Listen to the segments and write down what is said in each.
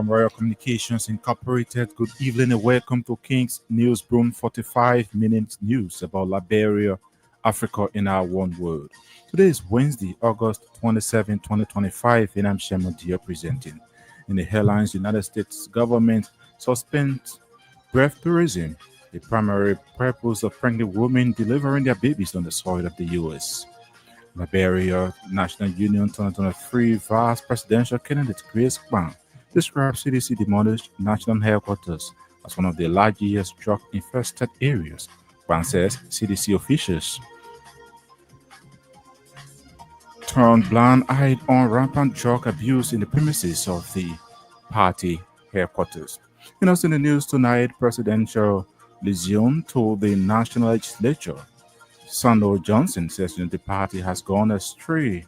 from Royal Communications Incorporated. Good evening and welcome to King's News Broom 45-minute news about Liberia, Africa, in our one world. Today is Wednesday, August 27, 2025, and I'm Shemo Dia presenting. In the headlines, United States government suspends birth tourism, the primary purpose of pregnant women delivering their babies on the soil of the U.S. Liberia National Union 2023 Vice Presidential candidate Grace Kwan describes CDC demolished national headquarters as one of the largest drug-infested areas. Kwan says CDC officials turned blind eye on rampant drug abuse in the premises of the party headquarters. And also in the news tonight, presidential liaison to the national legislature Sandor Johnson says that the party has gone astray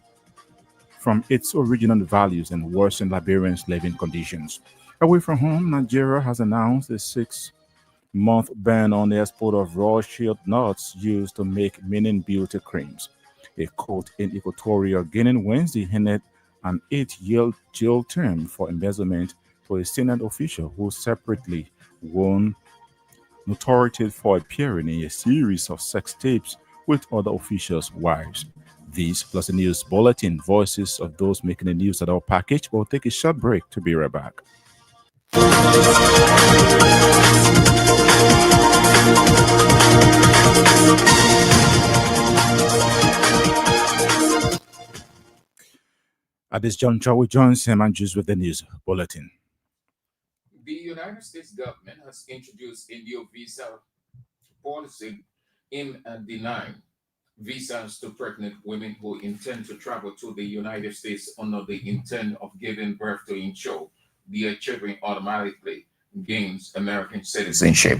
from its original values and worsened Liberians' living conditions. Away from home, Nigeria has announced a 6-month ban on the export of raw shield nuts used to make meaning beauty creams. A court in Equatorial Guinea Wednesday handed an 8-year jail term for embezzlement to a Senate official who separately won notoriety for appearing in a series of sex tapes with other officials' wives. These plus a news bulletin, voices of those making the news at our package. We'll take a short break to be right back. At this juncture, we join Sam Andrews with the news bulletin. The United States government has introduced a new visa policy in denying visas to pregnant women who intend to travel to the United States under the intent of giving birth to ensure their children automatically gains American citizenship.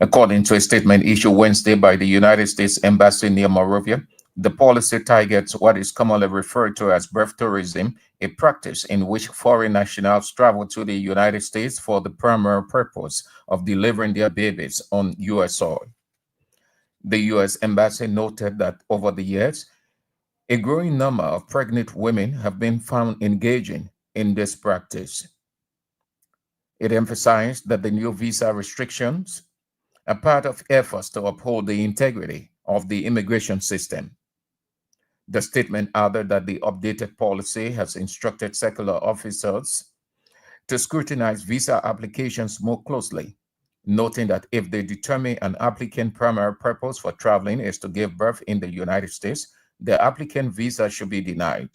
According to a statement issued Wednesday by the United States Embassy near Monrovia, the policy targets what is commonly referred to as birth tourism, a practice in which foreign nationals travel to the United States for the primary purpose of delivering their babies on U.S. soil. The U.S. Embassy noted that over the years, a growing number of pregnant women have been found engaging in this practice. It emphasized that the new visa restrictions are part of efforts to uphold the integrity of the immigration system. The statement added that the updated policy has instructed secular officers to scrutinize visa applications more closely, noting that if they determine an applicant's primary purpose for traveling is to give birth in the United States, the applicant visa should be denied.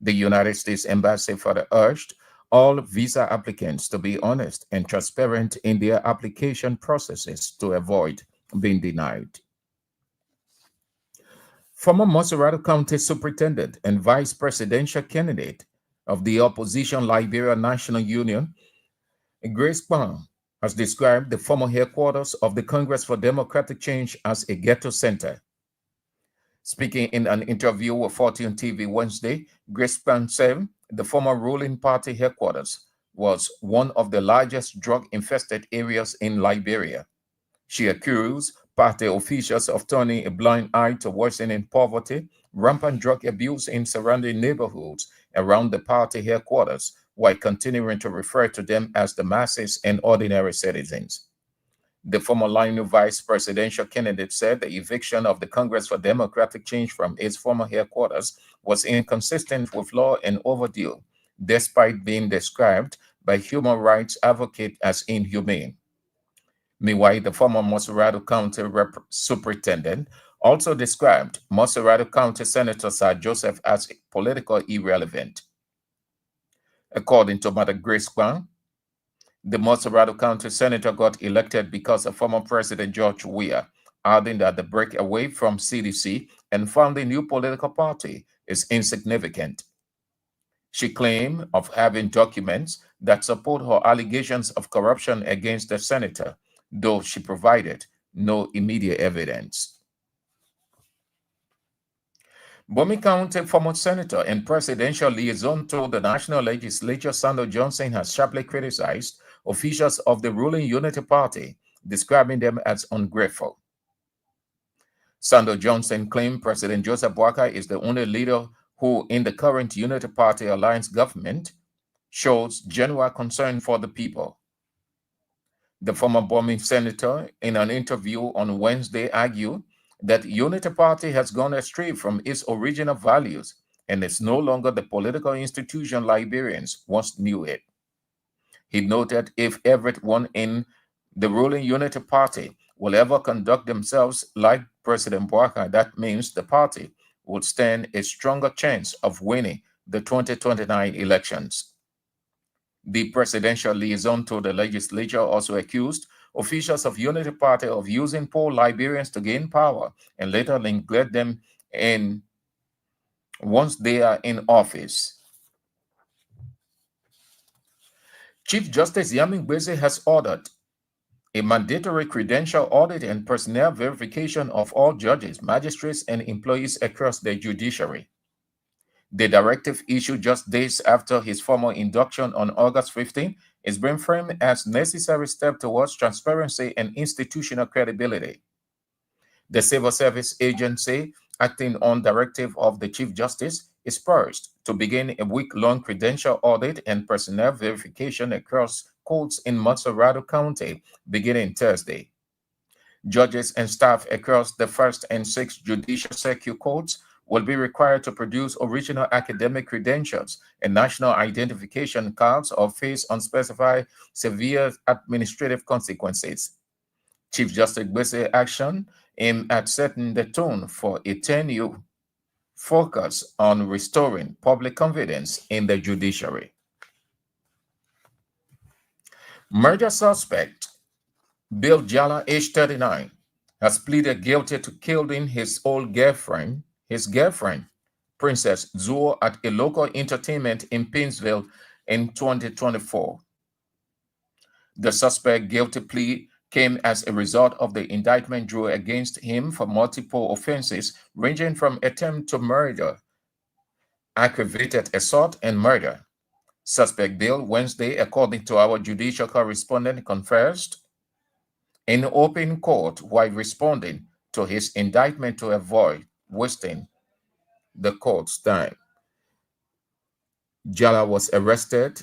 The United States Embassy further urged all visa applicants to be honest and transparent in their application processes to avoid being denied. Former Montserrat County Superintendent and Vice Presidential candidate of the opposition Liberia National Union, Grace Kwan, has described the former headquarters of the Congress for Democratic Change as a ghetto center. Speaking in an interview with Fortune TV Wednesday, Grace Kwan said the former ruling party headquarters was one of the largest drug-infested areas in Liberia. She accused party officials of turning a blind eye to worsening poverty, rampant drug abuse in surrounding neighborhoods around the party headquarters, while continuing to refer to them as the masses and ordinary citizens. The former Lionel vice presidential candidate said the eviction of the Congress for Democratic Change from its former headquarters was inconsistent with law and overdue, despite being described by human rights advocates as inhumane. Meanwhile, the former Montserrat County Superintendent also described Montserrat County Senator Sir Joseph as politically irrelevant. According to Mother Grace Kwan, the Montserrat County Senator got elected because of former President George Weah, adding that the break away from CDC and founding a new political party is insignificant. She claimed of having documents that support her allegations of corruption against the senator, though she provided no immediate evidence. Bomi County former senator and presidential liaison to the National Legislature, Sandor Johnson, has sharply criticized officials of the ruling Unity Party, describing them as ungrateful. Sandor Johnson claimed President Joseph Boakai is the only leader who, in the current Unity Party alliance government, shows genuine concern for the people. The former bombing senator, in an interview on Wednesday, argued that Unity Party has gone astray from its original values and is no longer the political institution Liberians once knew it. He noted if everyone in the ruling Unity Party will ever conduct themselves like President Bouakai, that means the party would stand a stronger chance of winning the 2029 elections. The presidential liaison to the legislature also accused officials of Unity Party of using poor Liberians to gain power and later neglect them in once they are in office. Chief Justice Yamin Gbese has ordered a mandatory credential audit and personnel verification of all judges, magistrates, and employees across the judiciary. The directive, issued just days after his formal induction on August 15, is being framed as necessary step towards transparency and institutional credibility. The Civil Service Agency, acting on directive of the Chief Justice, is poised to begin a week-long credential audit and personnel verification across courts in Montserrado County beginning Thursday. Judges and staff across the first and sixth judicial circuit courts will be required to produce original academic credentials and national identification cards or face unspecified severe administrative consequences. Chief Justice Gbese action aimed at setting the tone for a 10-year focus on restoring public confidence in the judiciary. Murder suspect Bill Jala, age 39, has pleaded guilty to killing his girlfriend, Princess Zuo, at a local entertainment in Painesville in 2024. The suspect guilty plea came as a result of the indictment drew against him for multiple offenses ranging from attempt to murder, aggravated assault, and murder. Suspect Bill, Wednesday, according to our judicial correspondent, confessed in open court while responding to his indictment to avoid wasting the court's time. Jala was arrested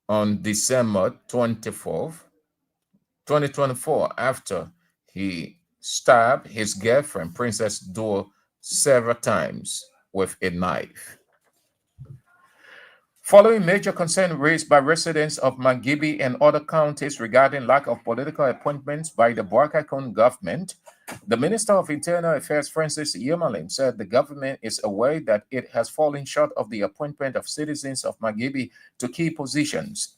on December 24th, 2024, after he stabbed his girlfriend, Princess Duo, several times with a knife. Following major concern raised by residents of Mangibi and other counties regarding lack of political appointments by the Bouakakon government, the Minister of Internal Affairs, Francis Yemalin, said the government is aware that it has fallen short of the appointment of citizens of Mangibi to key positions.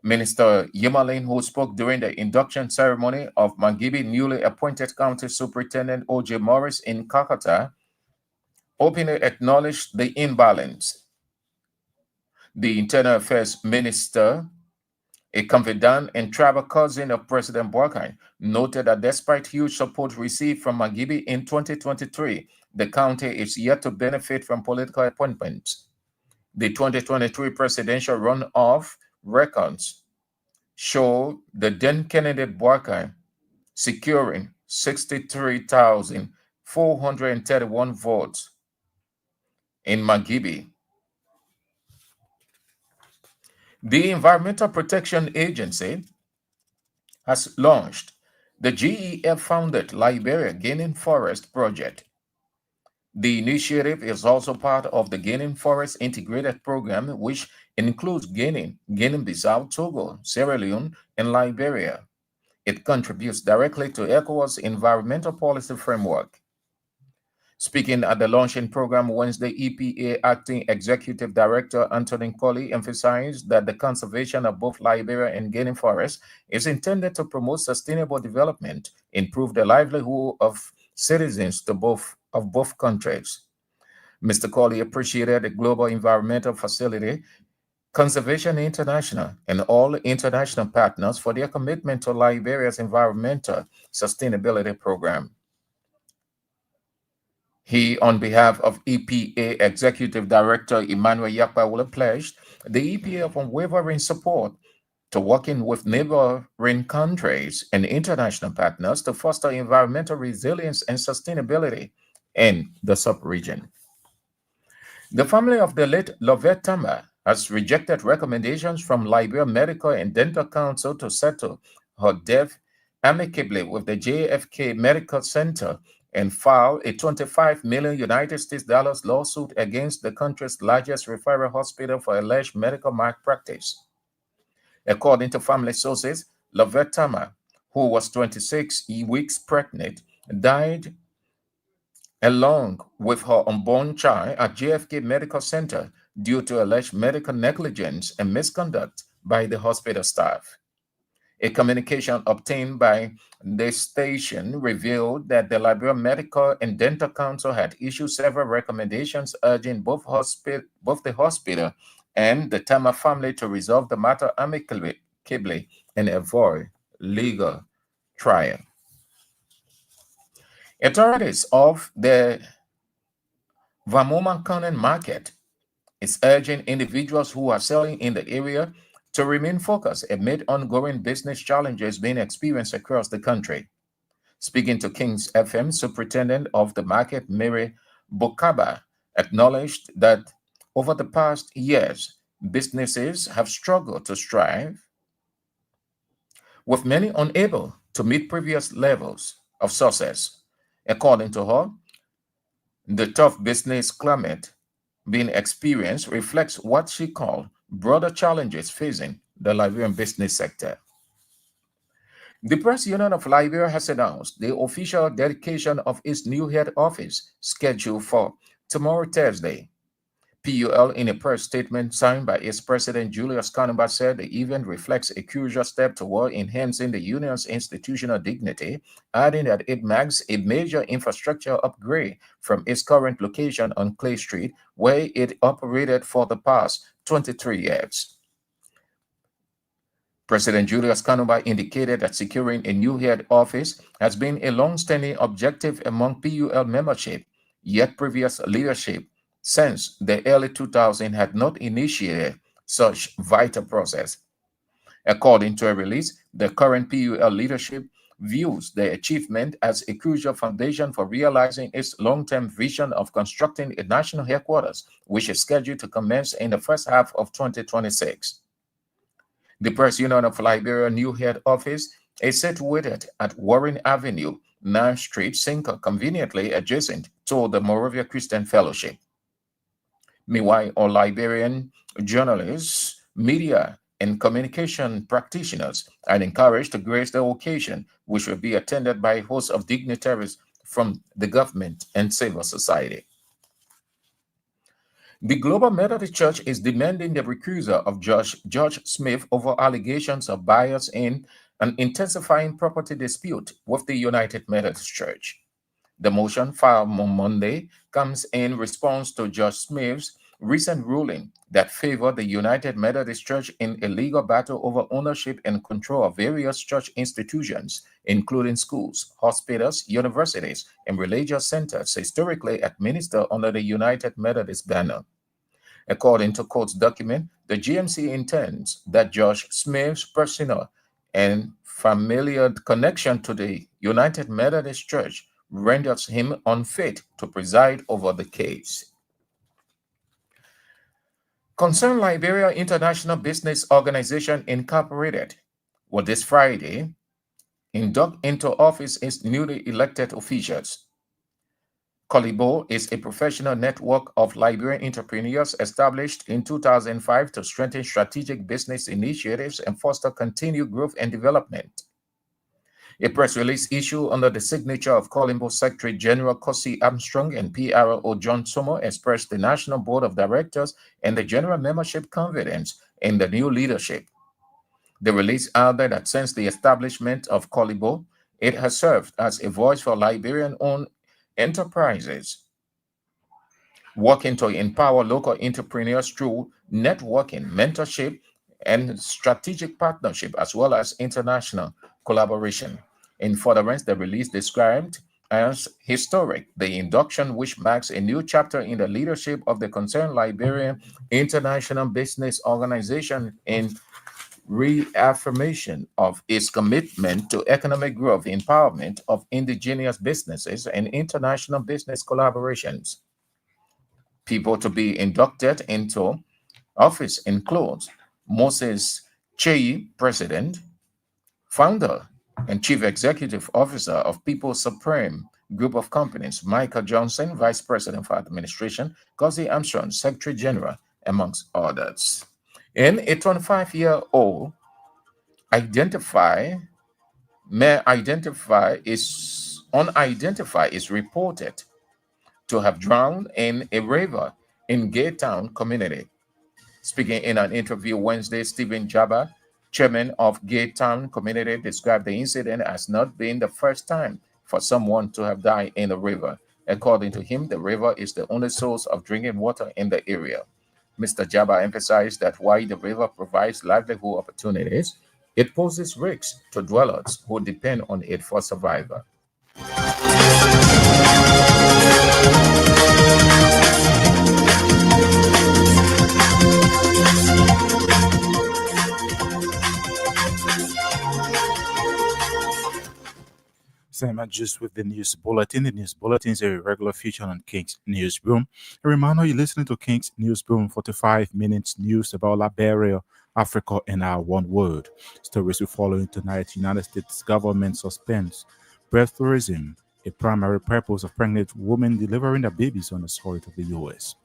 Minister Yemalin, who spoke during the induction ceremony of Mangibi newly appointed County Superintendent O.J. Morris in Kakata, openly acknowledged the imbalance. The Internal Affairs Minister, a confidant and tribal cousin of President Bouakai, noted that despite huge support received from Mangibi in 2023, the county is yet to benefit from political appointments. The 2023 presidential runoff records show the then candidate Bouakai securing 63,431 votes in Mangibi. The Environmental Protection Agency has launched the GEF-funded Liberia Gaining Forest Project. The initiative is also part of the Gaining Forest Integrated Program, which includes Guinea-Bissau, Togo, Sierra Leone, and Liberia. It contributes directly to ECOWAS' environmental policy framework. Speaking at the launching program Wednesday, EPA Acting Executive Director Anthony Colley emphasized that the conservation of both Liberia and Guinea forests is intended to promote sustainable development, improve the livelihood of citizens of both countries. Mr. Colley appreciated the Global Environmental Facility, Conservation International, and all international partners for their commitment to Liberia's environmental sustainability program. He, on behalf of EPA Executive Director Emmanuel Yakpawula, pledged the EPA of unwavering support to working with neighboring countries and international partners to foster environmental resilience and sustainability in the sub-region. The family of the late Lovett Tamba has rejected recommendations from Liberia Medical and Dental Council to settle her death amicably with the JFK Medical Center and file a 25 million United States dollars lawsuit against the country's largest referral hospital for alleged medical malpractice. According to family sources, Lavette Tama, who was 26 weeks pregnant, died along with her unborn child at JFK Medical Center due to alleged medical negligence and misconduct by the hospital staff. A communication obtained by the station revealed that the Liberia Medical and Dental Council had issued several recommendations urging both the hospital and the Tama family to resolve the matter amicably and avoid legal trial. Authorities of the Vamomankanen market is urging individuals who are selling in the area to remain focused amid ongoing business challenges being experienced across the country. Speaking to King's FM, Superintendent of the market, Mary Bokaba, acknowledged that over the past years, businesses have struggled to strive, with many unable to meet previous levels of success. According to her, the tough business climate being experienced reflects what she called broader challenges facing the Liberian business sector. The Press Union of Liberia has announced the official dedication of its new head office scheduled for tomorrow, Thursday. PUL, in a press statement signed by its president Julius Kanumba, said the event reflects a crucial step toward enhancing the union's institutional dignity, adding that it marks a major infrastructure upgrade from its current location on Clay Street, where it operated for the past 23 years. President Julius Kanumba indicated that securing a new head office has been a long-standing objective among PUL membership, yet previous leadership since the early 2000s had not initiated such vital process. According to a release, the current PUL leadership views the achievement as a crucial foundation for realizing its long-term vision of constructing a national headquarters, which is scheduled to commence in the first half of 2026. The Press Union of Liberia new head office is situated at Warren Avenue, 9th Street, Cinco, conveniently adjacent to the Moravia Christian Fellowship. Meanwhile, all Liberian journalists, media, and communication practitioners are encouraged to grace the occasion, which will be attended by a host of dignitaries from the government and civil society. The Global Methodist Church is demanding the recusal of Judge George Smith over allegations of bias in an intensifying property dispute with the United Methodist Church. The motion filed on Monday comes in response to Judge Smith's recent ruling that favored the United Methodist Church in a legal battle over ownership and control of various church institutions, including schools, hospitals, universities, and religious centers historically administered under the United Methodist banner. According to court document, the GMC intends that Judge Smith's personal and familial connection to the United Methodist Church renders him unfit to preside over the case. Concern Liberia International Business Organization Incorporated will this Friday induct into office its newly elected officials. Colibo is a professional network of Liberian entrepreneurs established in 2005 to strengthen strategic business initiatives and foster continued growth and development. A press release issued under the signature of Colimbo Secretary General Kosi Armstrong and PRO John Somo expressed the National Board of Directors and the general membership confidence in the new leadership. The release added that since the establishment of Colibo, it has served as a voice for Liberian-owned enterprises, working to empower local entrepreneurs through networking, mentorship, and strategic partnership, as well as international collaboration. In furtherance, the release described as historic the induction, which marks a new chapter in the leadership of the concerned Liberian International Business Organization in reaffirmation of its commitment to economic growth, empowerment of indigenous businesses, and international business collaborations. People to be inducted into Office includes Moses Chei, President, Founder, and Chief Executive Officer of People's Supreme Group of Companies, Michael Johnson, Vice President for Administration, Ghazi Armstrong, Secretary General, amongst others. And a 25-year-old identify may identify is unidentified is reported to have drowned in a river in Gaytown community. Speaking in an interview Wednesday, Stephen Jabba, chairman of Gaytown community, described the incident as not being the first time for someone to have died in the river. According to him, the river is the only source of drinking water in the area. Mr. Jabba emphasized that while the river provides livelihood opportunities, it poses risks to dwellers who depend on it for survival. Same as just with the news bulletin. The news bulletin is a regular feature on King's Newsroom. A reminder you're listening to King's Newsroom, 45 minutes news about Liberia, Africa, and our one world. Stories we follow tonight. United States government suspends breathourism, a primary purpose of pregnant women delivering their babies on the soil of the U.S.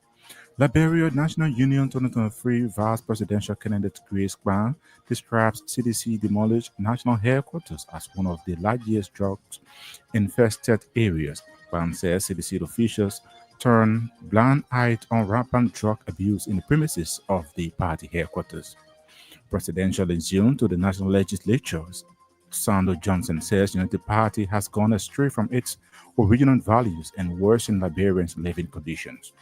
Liberia National Union 2023 Vice Presidential candidate Grace Kwan describes CDC demolished national headquarters as one of the largest drug-infested areas. Kwan says CDC officials turn blind eye on rampant drug abuse in the premises of the party headquarters. Presidential June to the national legislature, Sandro Johnson says United Party has gone astray from its original values and worsened Liberians' living conditions.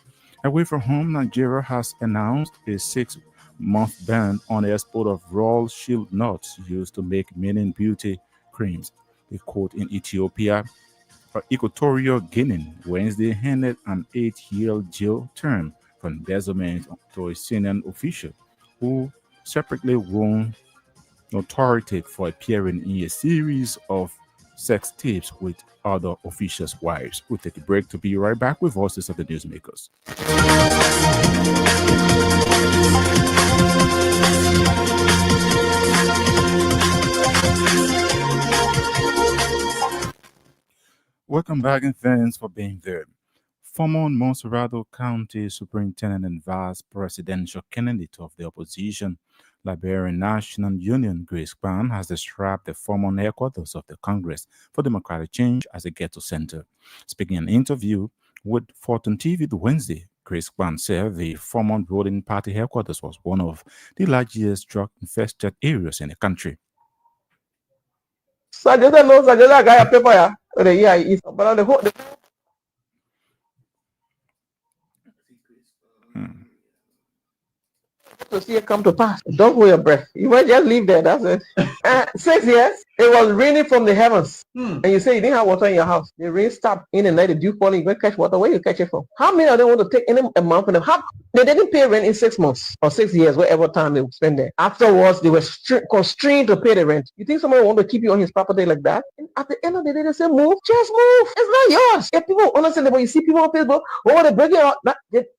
Away from home, Nigeria has announced a 6-month ban on the export of raw shield nuts used to make men beauty creams. The court in Ethiopia, Equatorial Guinea, Wednesday handed an 8-year jail term for embezzlement to a senior official who separately won notoriety for appearing in a series of sex tapes with other officials' wives. We'll take a break to be right back with voices of the newsmakers. Welcome back and thanks for being there. Former Monserrado County Superintendent and Vice Presidential candidate of the opposition, Liberian National Union, Grace Kwan, has described the former headquarters of the Congress for Democratic Change as a ghetto center. Speaking in an interview with Fortune TV Wednesday, Grace Kwan said the former ruling party headquarters was one of the largest drug-infested areas in the country. To see it come to pass. Don't hold your breath. You might just leave there. That's it. 6 years, it was raining from the heavens. And you say you didn't have water in your house. The rain stopped in the night, the dew falling, you go catch water. Where you catch it from? How many of them want to take any amount from them? They didn't pay rent in 6 months or 6 years, whatever time they spend there. Afterwards, they were constrained to pay the rent. You think someone want to keep you on his property like that? And at the end of the day, they say, move, just move. It's not yours. If people understand, but you see people on Facebook, oh, they're breaking out.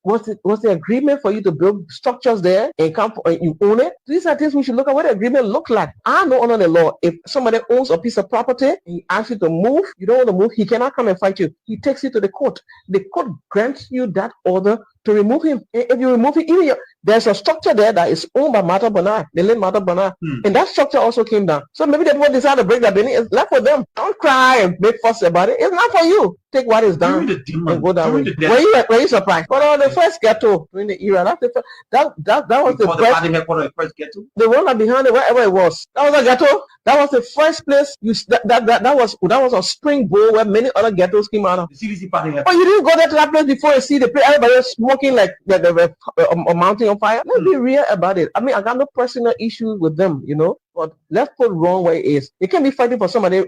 What's the agreement for you to build structures there and you own it? These are things we should look at what the agreement look like. I know under the law, if somebody owns a piece of property and he asks you to move, you don't want to move, he cannot come and fight you. He takes you to the court. The court grants you that order to remove him. If you remove him, there's a structure there that is owned by Mata Bernard, the late Mata Bernard, and that structure also came down. So maybe they people decide to break that building. It's not for them. Don't cry and make fuss about it. It's not for you. Take what is done and go that way. Were you surprised? But the first ghetto during the era, that was the first ghetto. The one that behind it, wherever it was, that was a ghetto. That was the first place. That was a springboard where many other ghettos came out of. The CDC party. Oh, you didn't go there to that place before you see the place. Everybody was smoking like a mountain on fire. Let's be real about it. I mean, I got no personal issues with them, but let's put wrong where it is. You can't be fighting for somebody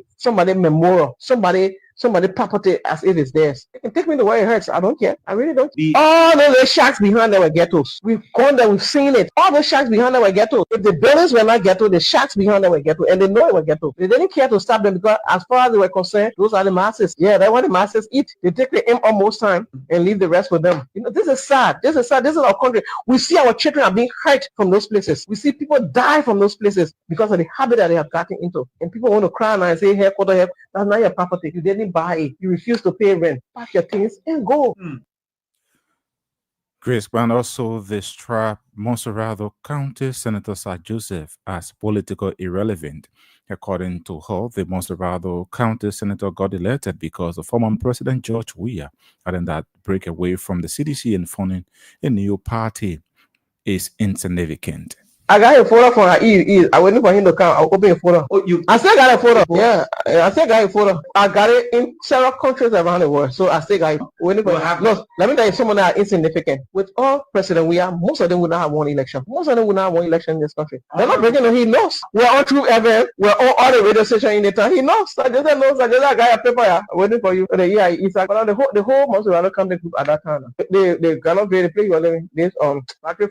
memorial, somebody somebody property as if it's theirs. They can take me to where it hurts. I don't care. I really don't. All those shacks behind there were ghettos. We've gone there, we've seen it. All those shacks behind there were ghettos. If the buildings were not ghetto, the shacks behind there were ghetto, and they know it were ghetto. They didn't care to stop them because as far as they were concerned, those are the masses. Yeah, that's what the masses eat. They take the aim almost time and leave the rest for them. This is sad. This is sad. This is our country. We see our children are being hurt from those places. We see people die from those places because of the habit that they have gotten into. And people want to cry now and say, headquarter, that's not your property. You didn't buy it. You refuse to pay rent. Pack your things and go. Grace Brown also described Monserrado County Senator Sir Joseph as politically irrelevant. According to her, the Monserrado County Senator got elected because the former President George Weah had that break away from the CDC and forming a new party is insignificant. I got a photo for her. I waiting for him to come. I'll open a photo. I still got a photo. Yeah, I still got a photo. I got it in several countries around the world. So I still got it. Waiting for no, let me tell you, someone that are insignificant. With all president we are, most of them will not have one election. Most of them will not have one election in this country. They're not breaking it. He knows. We're on True FM. We're on all the radio stations in the town. He knows. I just knows. I just got a paper. Yeah, waiting for you. Yeah, it's like the whole Monserrado County group at that time. They cannot pay the place you are living. This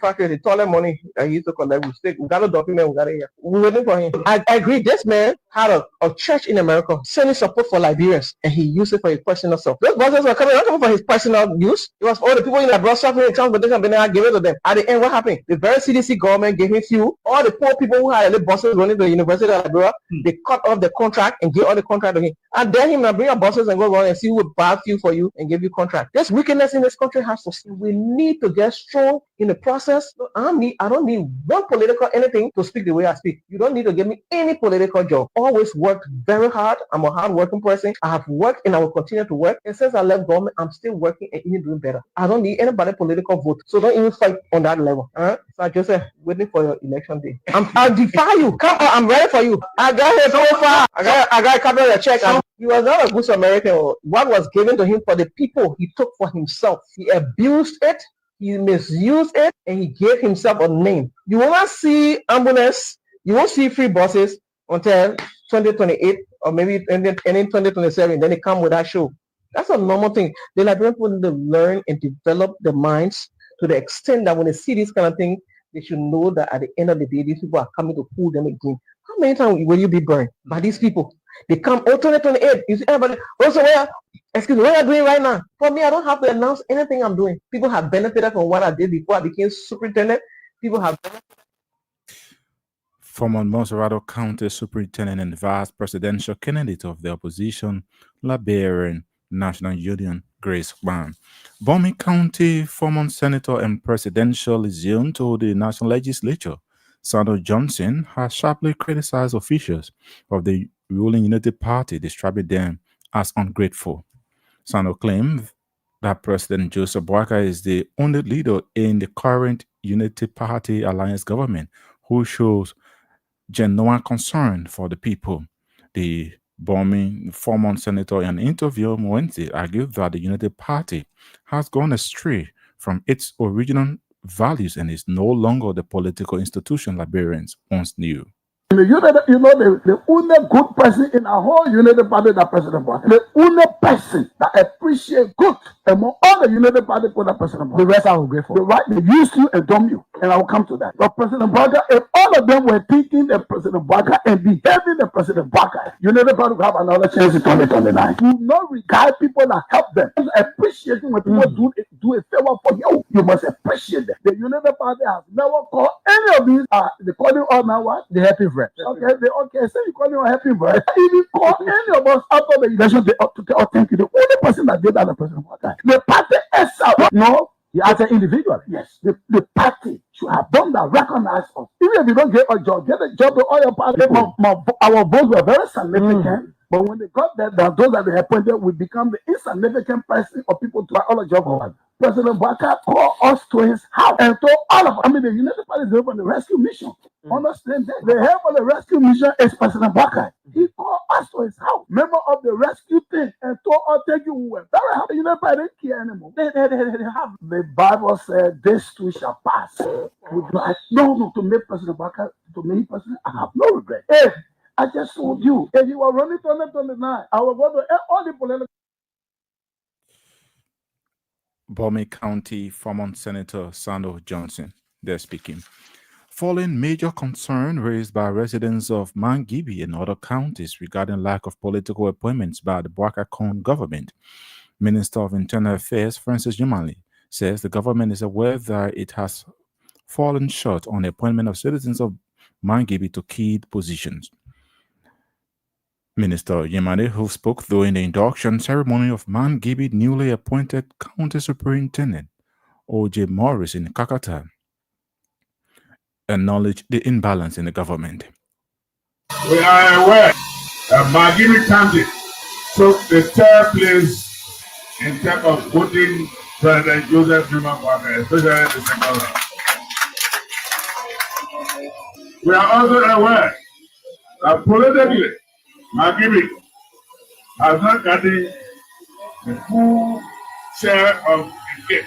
factory, the toilet money that he used to collect. We got a document, we got it here. We're waiting for him. I agree. This man had a church in America sending support for Liberians, and he used it for his personal stuff. Those buses were not coming for his personal use. It was all the people in the brought suffering in transportation, but then I gave it to them. At the end, what happened? The very CDC government gave him fuel. All the poor people who had the buses running to the University of Liberia, they cut off the contract and gave all the contract to him. And then him now bring your buses and go around and see who will buy fuel for you and give you contract. This wickedness in this country has to see. We need to get strong in the process. I don't need one political anything to speak the way I speak. You don't need to give me any political job. Always worked very hard. I'm a hard-working person. I have worked and I will continue to work. And since I left government, I'm still working and even doing better. I don't need anybody political vote. So don't even fight on that level. So Joseph, waiting for your election day. I defy you. Come on, I'm ready for you. I got here so far. I got a couple of checks. He was not a good Samaritan. What was given to him for the people he took for himself. He abused it. He misused it, and he gave himself a name. You will not see ambulance. You won't see free buses until 2028 or maybe ending 2027. Then they come with that show. That's a normal thing. The Liberian people need to learn and develop their minds to the extent that when they see this kind of thing, they should know that at the end of the day, these people are coming to pull them again. How many times will you be burned by these people? They come, 2028. You see everybody, also where, excuse me, what are you doing right now? For me, I don't have to announce anything I'm doing. People have benefited from what I did before I became superintendent. People have benefited. Former Monserrado County Superintendent and Vice Presidential Candidate of the opposition, Liberian National Union, Grace Brown. Broom County former Senator and Presidential Liaison to the National Legislature, Sandra Johnson, has sharply criticized officials of the ruling United Party, describing them as ungrateful. Sandra claimed that President Joseph Boakai is the only leader in the current United Party alliance government who shows genuine concern for the people. The Broom former senator in an interview on Wednesday argued that the United Party has gone astray from its original values and is no longer the political institution Liberians once knew. The only good person in our whole United Party that President Boakai. The only person that appreciates good among all the United Party for that President Boakai. The rest are ungrateful. They used you and dumb you, and I will come to that. But President Boakai, if all of them were thinking that President Boakai and behaving the President Boakai, United Party will have another chance in 2029. Do not regard people that help them. Appreciating when people do a favor for you, you must appreciate them. The United Party has never called any of these. They call you all now what? The happy friend. Okay, say you call me a happy boy. Even call any of us after the election to thank you. The only person that did that is President Boakai. The party itself, no, he acted individually. Yes, the party should have done that, recognize us. Even if you don't get a job to all your party. Our votes were very significant. But when they got that, those that they appointed will become the insignificant person of people to all the job for. President Boakai called us to his house and told all of us. The United Party is there for the rescue mission. Understand that? The head of the rescue mission is President Boakai. He called us to his house, member of the rescue team, and told us, thank you, we were very happy. The United Party didn't care anymore. They have. The Bible said, this too shall pass. No, to make President Boakai, to me personally, I have no regret. Hey, I just told you, if you were running 2029, I will go to all the political. Bowman County former Senator Sando Johnson, they're speaking. Following major concern raised by residents of Mangibi and other counties regarding lack of political appointments by the Bwaka Cone government, Minister of Internal Affairs Francis Yumali says the government is aware that it has fallen short on the appointment of citizens of Mangibi to key positions. Minister Yemane, who spoke during the induction ceremony of Mangibi newly appointed County Superintendent O.J. Morris in Kakata, acknowledged the imbalance in the government. We are aware that Mangibi County took the third place in terms of voting President Joseph Numa Kwame, especially the second round. We are also aware that politically, Mangibi has not gotten the full share of the cake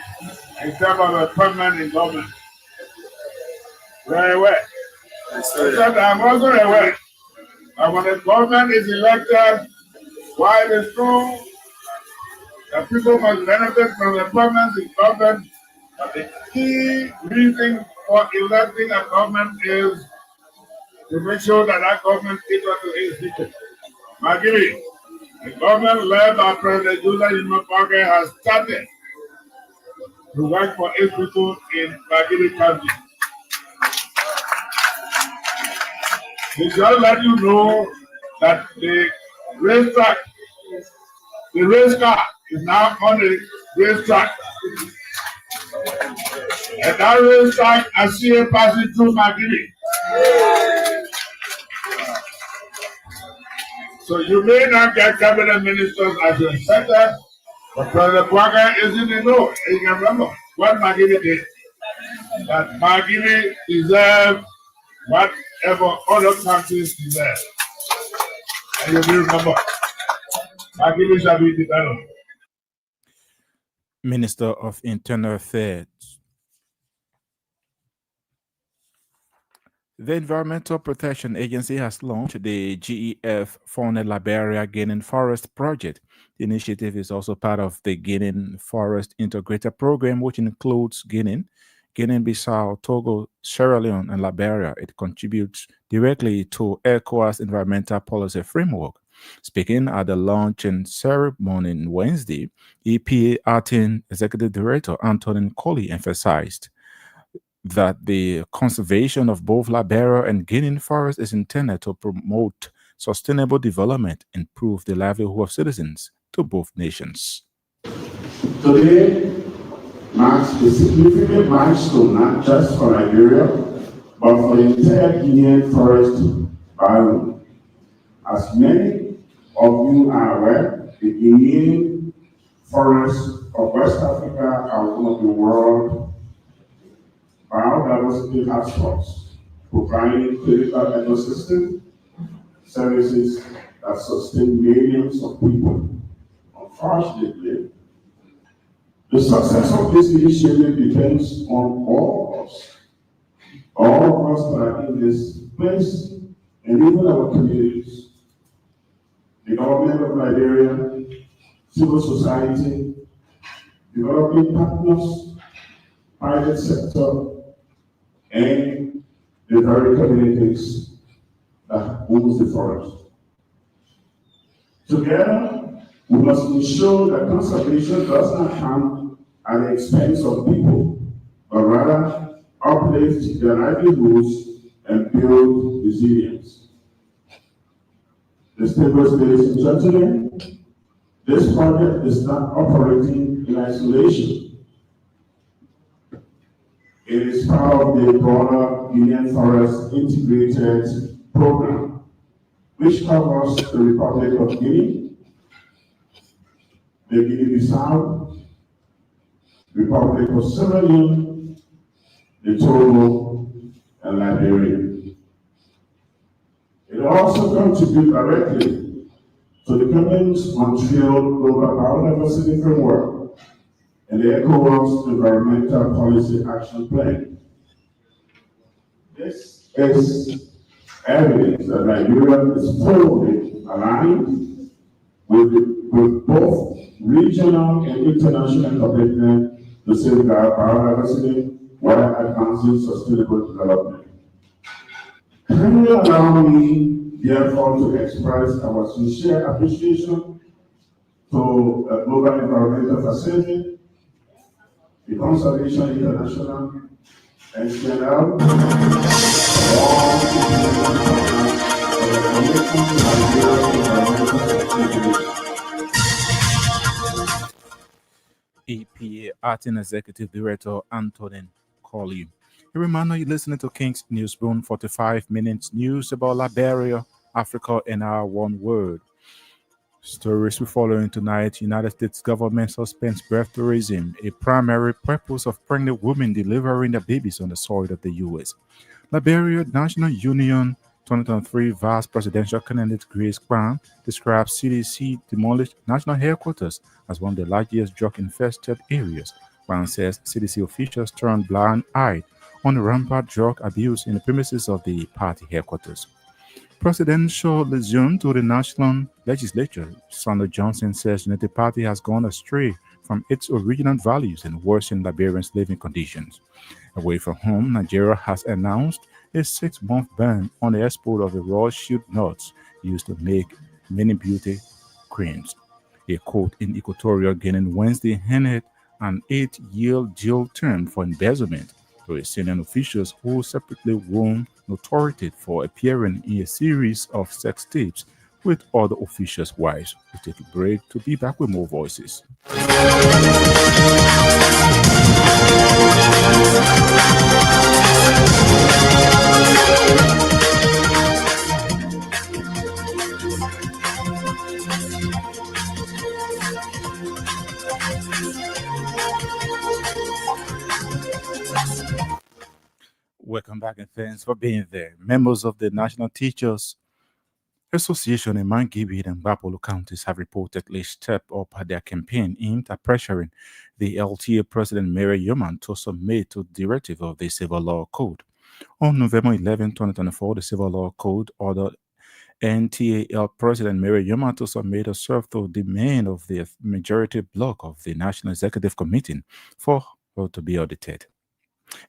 in terms of appointment in government. We are aware. Except I'm also aware that when the government is elected, while it's true that people must benefit from the appointments in government, but the key reason for electing a government is to make sure that that government caters to its people. Mangibi, the government led by President Joseph Numa has started to work for its people in Mangibi County. We just let you know that the race car is now on the racetrack. And that racetrack, I see it passing through Mangibi. So you may not get cabinet ministers as you expected, but President Bwaka is in the know. And you can remember what Mangibi did. That Mangibi deserves whatever other countries deserve. And you will remember, Mangibi shall be developed. Minister of Internal Affairs. The Environmental Protection Agency has launched the GEF Fauna Liberia Guinea Forest Project. The initiative is also part of the Guinea Forest Integrated Program, which includes Guinea, Guinea-Bissau, Togo, Sierra Leone, and Liberia. It contributes directly to ECOWAS environmental policy framework. Speaking at the launching ceremony on Wednesday, EPA Acting Executive Director Antonin Colley emphasized that the conservation of both Liberia and Guinea forests is intended to promote sustainable development and improve the livelihood of citizens to both nations. Today marks a significant milestone not just for Liberia, but for the entire Guinean forest biome. As many of you are aware, the Guinean forests of West Africa are one of the world's biodiversity hotspots, providing critical ecosystem services that sustain millions of people. Unfortunately, the success of this initiative depends on all of us that are in this place, and even our communities. The government of Liberia, civil society, developing partners, private sector, and the very communities that owns the forest. Together, we must ensure that conservation does not come at the expense of people, but rather uplift their livelihoods and build resilience. Distinguished ladies and gentlemen, this project is not operating in isolation. It is part of the broader Guinean Forest Integrated Program, which covers the Republic of Guinea, the Guinea-Bissau, Republic of Sierra Leone, the Togo, and Liberia. It also contributes directly to the Convention's Montreal Global Biodiversity Framework and the ECOWAS Environmental Policy Action Plan. This is evidence that Nigeria is fully aligned with both regional and international commitment to safeguard biodiversity while advancing sustainable development. Kindly allow me, therefore, to express our sincere appreciation to Global Environmental Facility, the Conservation International, and CNL, all for the commitment to Nigeria's environmental sustainability. EPA Acting Executive Director Antonin Colley. A reminder you're listening to King's Newsroom 45 minutes news about Liberia, Africa, and our one word. Stories we following tonight. United States government suspends birth tourism, a primary purpose of pregnant women delivering their babies on the soil of the U.S. Liberia National Union 2023 Vice Presidential candidate Grace Brown describes CDC demolished national headquarters as one of the largest drug-infested areas. Brown says CDC officials turned blind-eyed on the rampant drug abuse in the premises of the party headquarters. Presidential liaison to the National Legislature, Sandra Johnson says Unity Party has gone astray from its original values and worsened Liberians' living conditions. Away from home, Nigeria has announced a 6-month ban on the export of the raw shoot nuts used to make many beauty creams. A court in Equatorial Guinea Wednesday handed an 8-year jail term for embezzlement to a senior officials who separately won notoriety for appearing in a series of sex tapes with other officials' wives. We take a break to be back with more voices. Welcome back and thanks for being there. Members of the National Teachers Association in Mangibit and Bapolo counties have reportedly stepped up their campaign aimed at pressuring the LTA President Mary Yoman to submit to the directive of the Civil Law Code. On November 11, 2024, the Civil Law Code ordered NTAL President Mary Yoman to submit a serve to demand of the majority bloc of the National Executive Committee for her to be audited.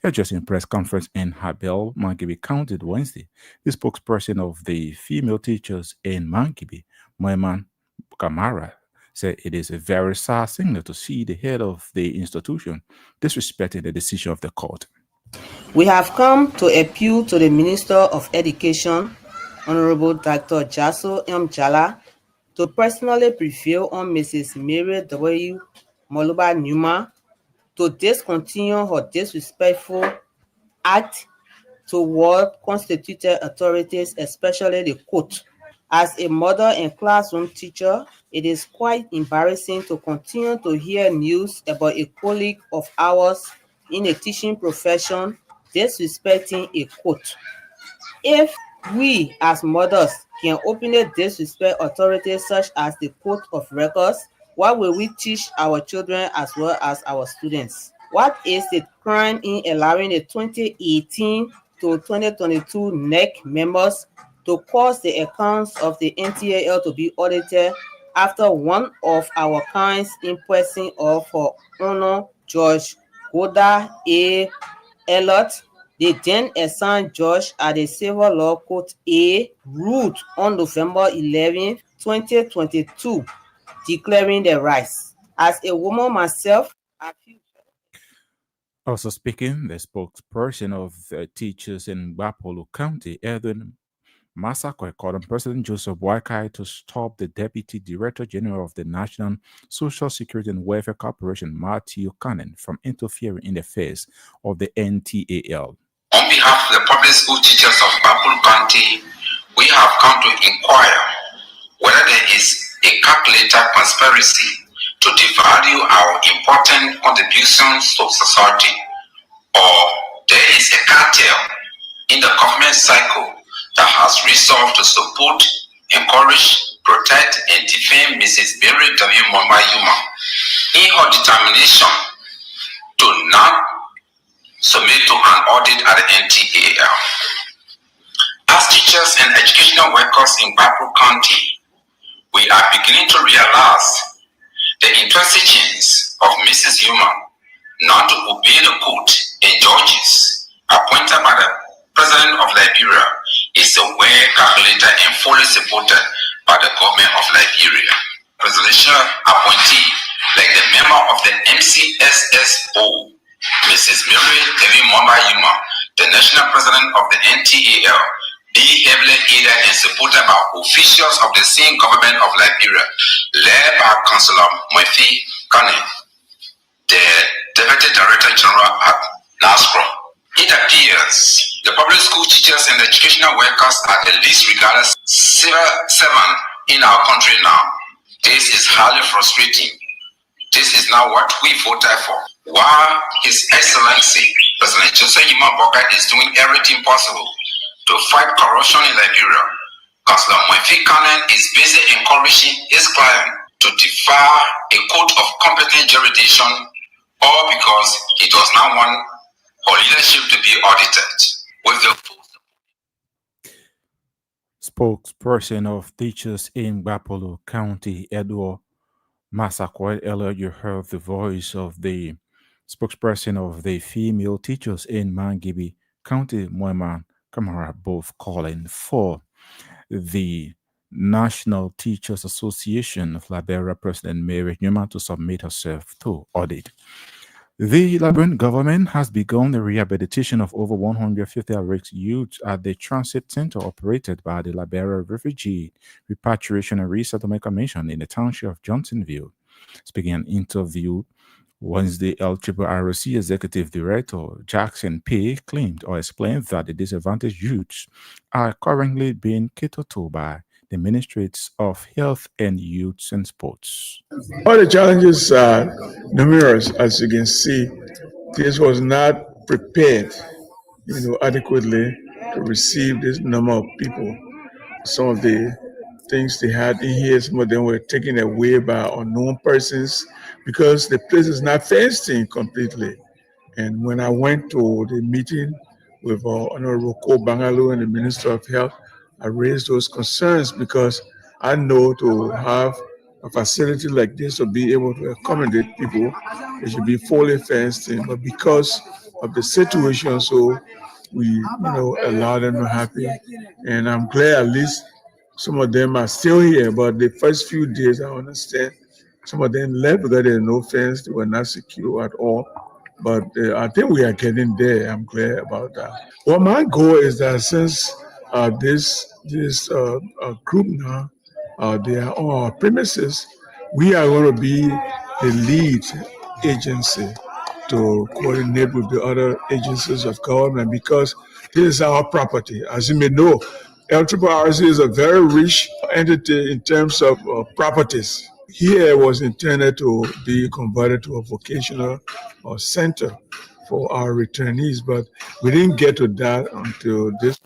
Addressing a press conference in Habel, Mangibi County Wednesday, the spokesperson of the female teachers in Mangibi, Moeman Kamara, said it is a very sad signal to see the head of the institution disrespecting the decision of the court. We have come to appeal to the Minister of Education, Honorable Dr. Jaso M. Jala, to personally prevail on Mrs. Mary W. Moluba Numa to discontinue her disrespectful act toward constituted authorities, especially the court. As a mother and classroom teacher, it is quite embarrassing to continue to hear news about a colleague of ours in a teaching profession disrespecting a court. If we as mothers can openly disrespect authorities such as the Court of Records, why will we teach our children as well as our students? What is the crime in allowing the 2018 to 2022 NEC members to cause the accounts of the NTAL to be audited after one of our kinds in person of her Honor George Goda A. Elliott, the then assigned judge at the Civil Law Court A, ruled on November 11, 2022, declaring the rights. As a woman myself, I feel. Also speaking, the spokesperson of teachers in Bapolo County, Edwin Masakwe, called on President Joseph Boakai to stop the Deputy Director General of the National Social Security and Welfare Corporation, Matthew Cannon, from interfering in the affairs of the NTAL. On behalf of the public school teachers of Bapolo County, we have come to inquire whether there is a calculated conspiracy to devalue our important contributions to society, or there is a cartel in the government cycle that has resolved to support, encourage, protect, and defend Mrs. Mary W. Moma Yuma in her determination to not submit to an audit at the NTAL. As teachers and educational workers in Bible County, we are beginning to realize the intransigence of Mrs. Human not to obey the court and judges appointed by the President of Liberia is a well calculated and fully supported by the government of Liberia. Presidential appointee, like the member of the MCSSO, Mrs. Mary David Mumba Yuma, the national president of the NTAL, be heavily aided and supported by officials of the same government of Liberia, led by Councillor Murphy Kane, the Deputy Director General at NASCRO. It appears the public school teachers and educational workers are the least regarded civil servant in our country now. This is highly frustrating. This is not what we voted for. While His Excellency President Joseph Boka is doing everything possible to fight corruption in Liberia, Councillor Murphy Cannon is busy encouraging his client to defy a court of competent jurisdiction, all because he does not want her leadership to be audited. With the spokesperson of teachers in Bapolo County, Edward Massaquoi, earlier you heard the voice of the spokesperson of the female teachers in Mangibi County, Moiman Kamara, both calling for the National Teachers Association of Liberia President Mary Newman to submit herself to audit. The Liberian government has begun the rehabilitation of over 150 at-risk youths at the transit center operated by the Liberia Refugee Repatriation and Resettlement Commission in the township of Johnsonville. Speaking in an interview Wednesday, LRRC Executive Director Jackson P. claimed or explained that the disadvantaged youths are currently being catered to by the Ministries of Health and Youth and Sports. All the challenges are numerous, as you can see. This was not prepared, adequately to receive this number of people. Some of the things they had in here, some of them were taken away by unknown persons because the place is not fenced in completely. And when I went to the meeting with Honorable Ko Bangalo and the Minister of Health, I raised those concerns because I know to have a facility like this to be able to accommodate people, it should be fully fenced in. But because of the situation, so we, allow them to happen. And I'm glad at least some of them are still here. But the first few days, I understand some of them left because there was no fence; they were not secure at all. But I think we are getting there. I'm glad about that. Well, my goal is that since this group now, they are on our premises, we are going to be the lead agency to coordinate with the other agencies of government because this is our property. As you may know, LRRC is a very rich entity in terms of properties. Here was intended to be converted to a vocational center for our returnees, but we didn't get to that until this.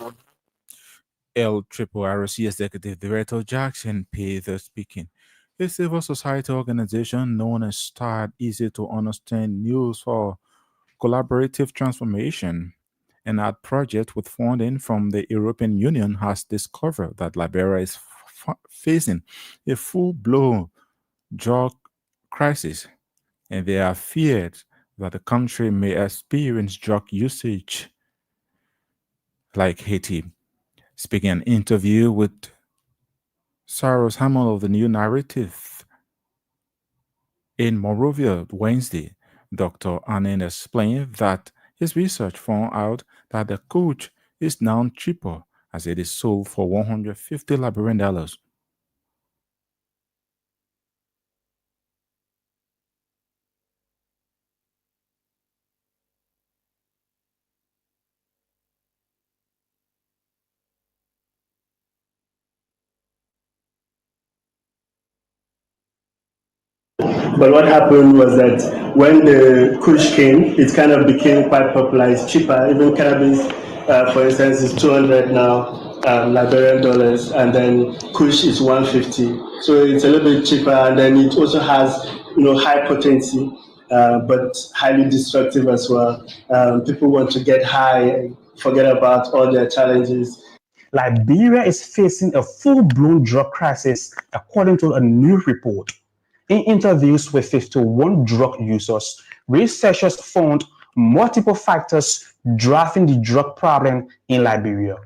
LRRC Executive Director Jackson P. the speaking. A civil society organization known as Start Easy to Understand News for Collaborative Transformation, an art project with funding from the European Union, has discovered that Liberia is facing a full-blown drug crisis, and they are feared that the country may experience drug usage like Haiti. Speaking in an interview with Cyrus Hamill of the New Narrative in Monrovia Wednesday, Dr. Anin explained that his research found out that the coach is now cheaper as it is sold for $150 Liberian. But what happened was that when the kush came, it kind of became quite popular. It's cheaper. Even cannabis, for instance, is 200 now, Liberian dollars, and then kush is 150. So it's a little bit cheaper, and then it also has, high potency, but highly destructive as well. People want to get high and forget about all their challenges. Liberia is facing a full-blown drug crisis, according to a new report. In interviews with 51 drug users, researchers found multiple factors driving the drug problem in Liberia.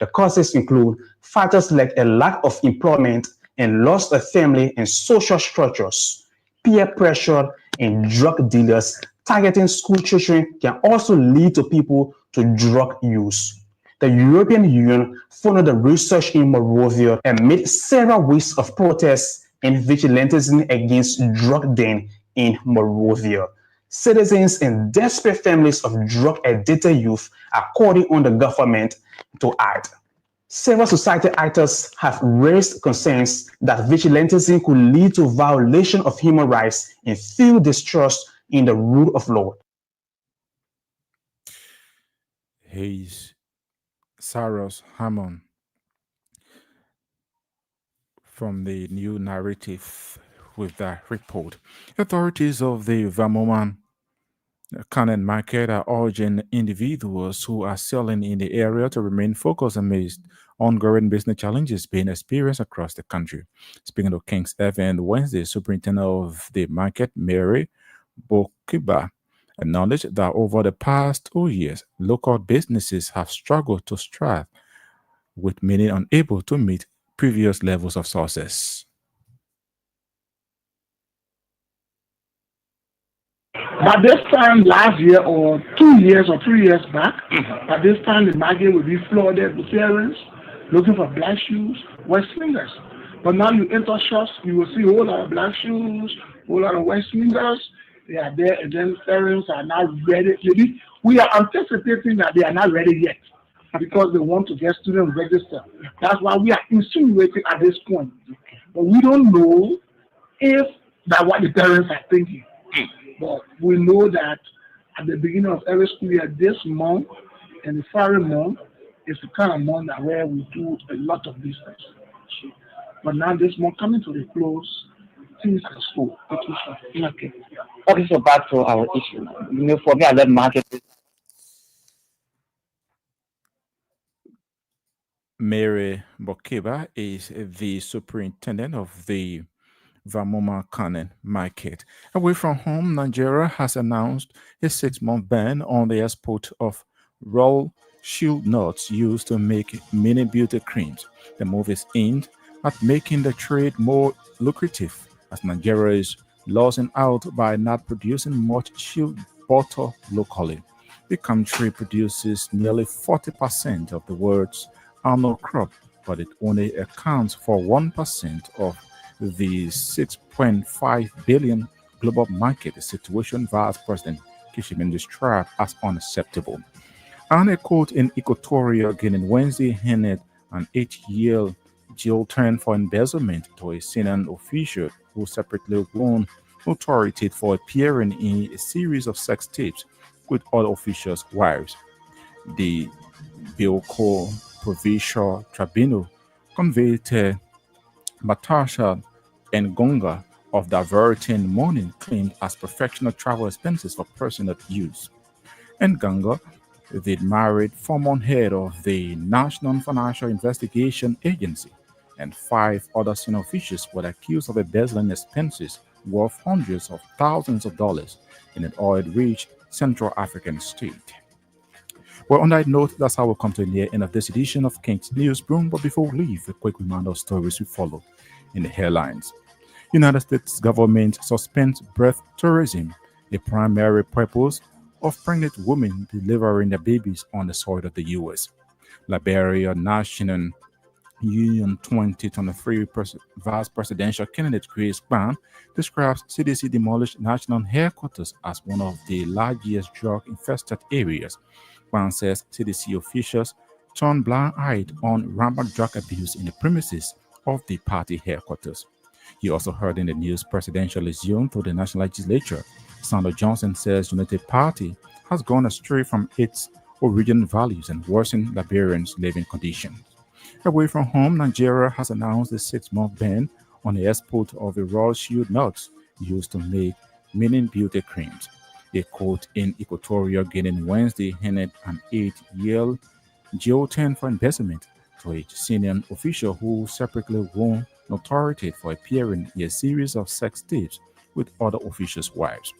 The causes include factors like a lack of employment and loss of family and social structures. Peer pressure and drug dealers targeting school children can also lead to people to drug use. The European Union funded the research in Monrovia amid several weeks of protests and vigilantism against drug den in Monrovia. Citizens and desperate families of drug-addicted youth are calling on the government to act. Several society actors have raised concerns that vigilantism could lead to violation of human rights and fuel distrust in the rule of law. Hayes Saros Hammond from the New Narrative with that report. Authorities of the Vamoman Cannon market are urging individuals who are selling in the area to remain focused amidst ongoing business challenges being experienced across the country. Speaking of King's Event Wednesday, Superintendent of the market, Mary Bokiba, acknowledged that over the past 2 years, local businesses have struggled to strive, with many unable to meet previous levels of success. But this time last year or 2 years or 3 years back, at this time the market will be flooded with parents looking for black shoes, white sneakers. But now you enter shops, you will see a whole lot of black shoes, a whole lot of white sneakers. They are there, and then parents are not ready. Maybe we are anticipating that they are not ready yet because they want to get students registered. That's why we are insinuating at this point. But we don't know if that's what the parents are thinking. But we know that at the beginning of every school year, this month and the following month is the kind of month that where we do a lot of business. But now this month coming to the close, things are slow. Okay. Okay, so back to our issue. For me, I love market. Mary Bokiba is the superintendent of the Vamoma Cannon market. Away from home, Nigeria has announced a 6-month ban on the export of raw shield nuts used to make mini beauty creams. The move is aimed at making the trade more lucrative, as Nigeria is losing out by not producing much shield butter locally. The country produces nearly 40% of the world's annual crop, but it only accounts for 1% of the 6.5 billion global market. The situation Vice President Kishimin described as unacceptable. And a court in Equatorial Guinea Wednesday handed an 8-year jail term for embezzlement to a senior official who separately won authority for appearing in a series of sex tapes with other officials' wives. The Bioko Provincial Tribunal convicted Matasha and Gonga of diverting money claimed as professional travel expenses for personal use. And Ganga, the married former head of the National Financial Investigation Agency, and 5 other senior officials were accused of embezzling expenses worth hundreds of thousands of dollars in an oil-rich Central African state. Well, on that note, that's how we'll come to the end of this edition of King's Newsroom. But before we leave, a quick reminder of stories we follow in the headlines. United States government suspends birth tourism, a primary purpose of pregnant women delivering their babies on the soil of the U.S. Liberia National Union 2023 Vice Presidential candidate Chris Brown describes CDC demolished national headquarters as one of the largest drug-infested areas. Brown says CDC officials turned blind eyed on rampant drug abuse in the premises of the party headquarters. He also heard in the news presidential resume to the national legislature. Senator Johnson says United Party has gone astray from its original values and worsened Liberians' living conditions. Away from home, Nigeria has announced a 6-month ban on the export of the raw shield nuts used to make mini beauty creams. A court in Equatorial Guinea Wednesday handed an 8-year jail term for embezzlement to a senior official who separately won notoriety for appearing in a series of sex tapes with other officials' wives.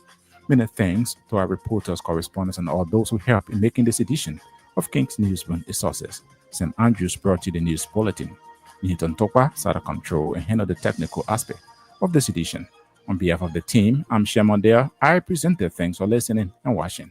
Many thanks to our reporters, correspondents, and all those who helped in making this edition of King's Newsroom a success. St. Andrews brought you the news bulletin. Newton Tokwa sat at control and handled the technical aspect of this edition. On behalf of the team, I'm Shemon Dale. I present the thanks for listening and watching.